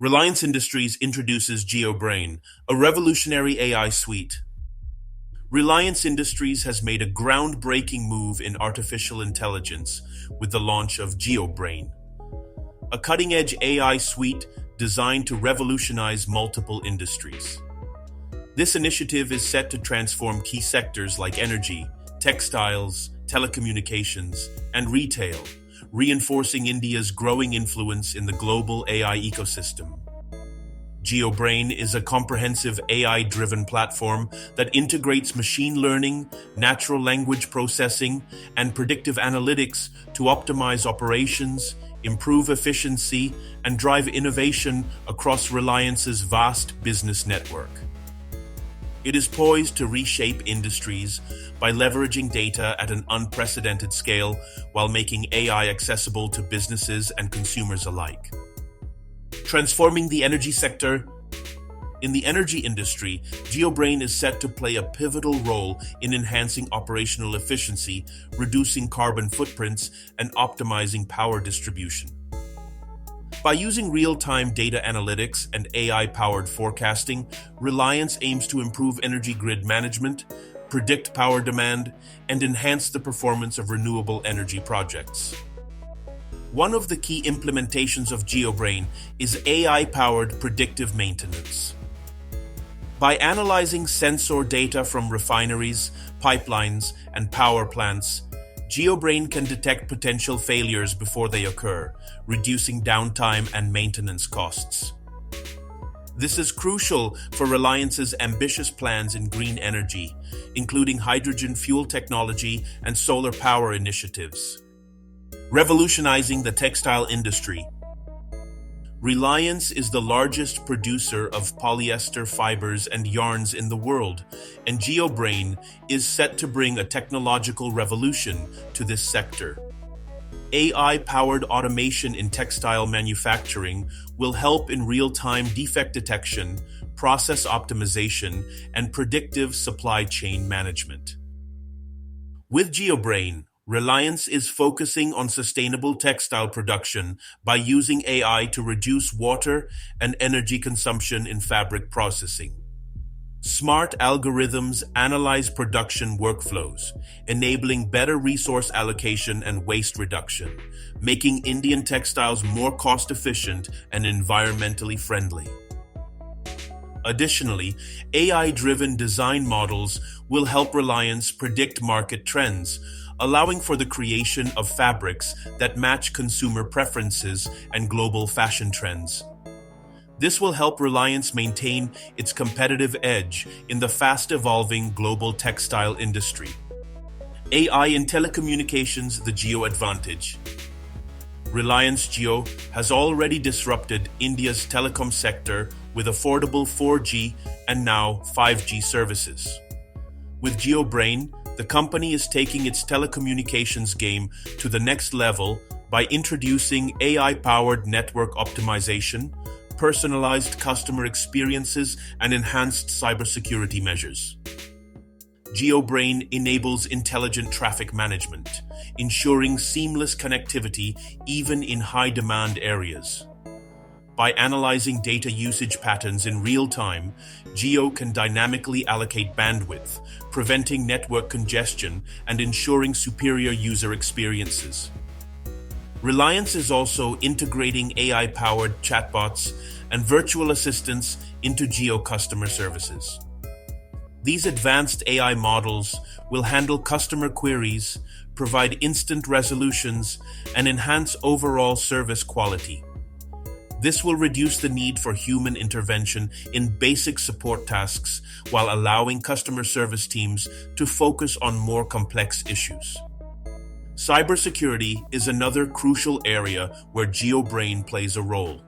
Reliance Industries introduces JioBrain, a revolutionary AI suite. Reliance Industries has made a groundbreaking move in artificial intelligence with the launch of JioBrain, a cutting-edge AI suite designed to revolutionize multiple industries. This initiative is set to transform key sectors like energy, textiles, telecommunications, and retail, reinforcing India's growing influence in the global AI ecosystem. JioBrain is a comprehensive AI-driven platform that integrates machine learning, natural language processing, and predictive analytics to optimize operations, improve efficiency, and drive innovation across Reliance's vast business network. It is poised to reshape industries by leveraging data at an unprecedented scale while making AI accessible to businesses and consumers alike. Transforming the energy sector. In the energy industry, JioBrain is set to play a pivotal role in enhancing operational efficiency, reducing carbon footprints, and optimizing power distribution. By using real-time data analytics and AI-powered forecasting, Reliance aims to improve energy grid management, predict power demand, and enhance the performance of renewable energy projects. One of the key implementations of JioBrain is AI-powered predictive maintenance. By analyzing sensor data from refineries, pipelines, and power plants, JioBrain can detect potential failures before they occur, reducing downtime and maintenance costs. This is crucial for Reliance's ambitious plans in green energy, including hydrogen fuel technology and solar power initiatives. Revolutionizing the textile industry. Reliance is the largest producer of polyester fibers and yarns in the world, and JioBrain is set to bring a technological revolution to this sector. AI-powered automation in textile manufacturing will help in real-time defect detection, process optimization, and predictive supply chain management. With JioBrain, Reliance is focusing on sustainable textile production by using AI to reduce water and energy consumption in fabric processing. Smart algorithms analyze production workflows, enabling better resource allocation and waste reduction, making Indian textiles more cost-efficient and environmentally friendly. Additionally, AI-driven design models will help Reliance predict market trends, allowing for the creation of fabrics that match consumer preferences and global fashion trends. This will help Reliance maintain its competitive edge in the fast-evolving global textile industry. AI in telecommunications, the Jio advantage. Reliance Jio has already disrupted India's telecom sector with affordable 4G and now 5G services. With JioBrain, the company is taking its telecommunications game to the next level by introducing AI-powered network optimization, personalized customer experiences, and enhanced cybersecurity measures. JioBrain enables intelligent traffic management, ensuring seamless connectivity even in high-demand areas. By analyzing data usage patterns in real time, Jio can dynamically allocate bandwidth, preventing network congestion and ensuring superior user experiences. Reliance is also integrating AI-powered chatbots and virtual assistants into Jio customer services. These advanced AI models will handle customer queries, provide instant resolutions, and enhance overall service quality. This will reduce the need for human intervention in basic support tasks while allowing customer service teams to focus on more complex issues. Cybersecurity is another crucial area where JioBrain plays a role.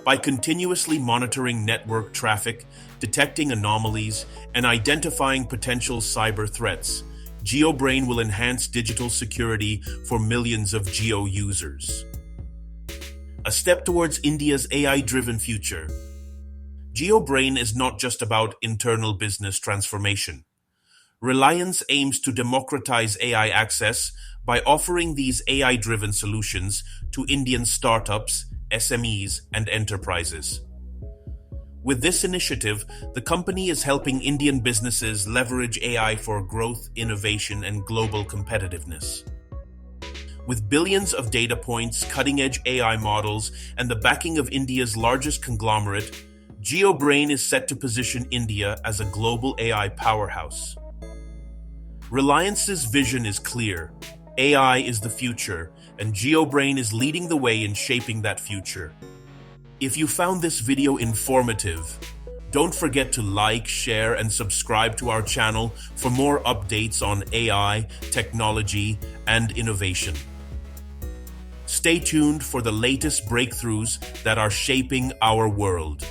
By continuously monitoring network traffic, detecting anomalies, and identifying potential cyber threats, JioBrain will enhance digital security for millions of Jio users. A step towards India's AI-driven future. JioBrain is not just about internal business transformation. Reliance aims to democratize AI access by offering these AI-driven solutions to Indian startups, SMEs, and enterprises. With this initiative, the company is helping Indian businesses leverage AI for growth, innovation, and global competitiveness. With billions of data points, cutting-edge AI models, and the backing of India's largest conglomerate, JioBrain is set to position India as a global AI powerhouse. Reliance's vision is clear. AI is the future, and JioBrain is leading the way in shaping that future. If you found this video informative, don't forget to like, share, and subscribe to our channel for more updates on AI, technology, and innovation. Stay tuned for the latest breakthroughs that are shaping our world.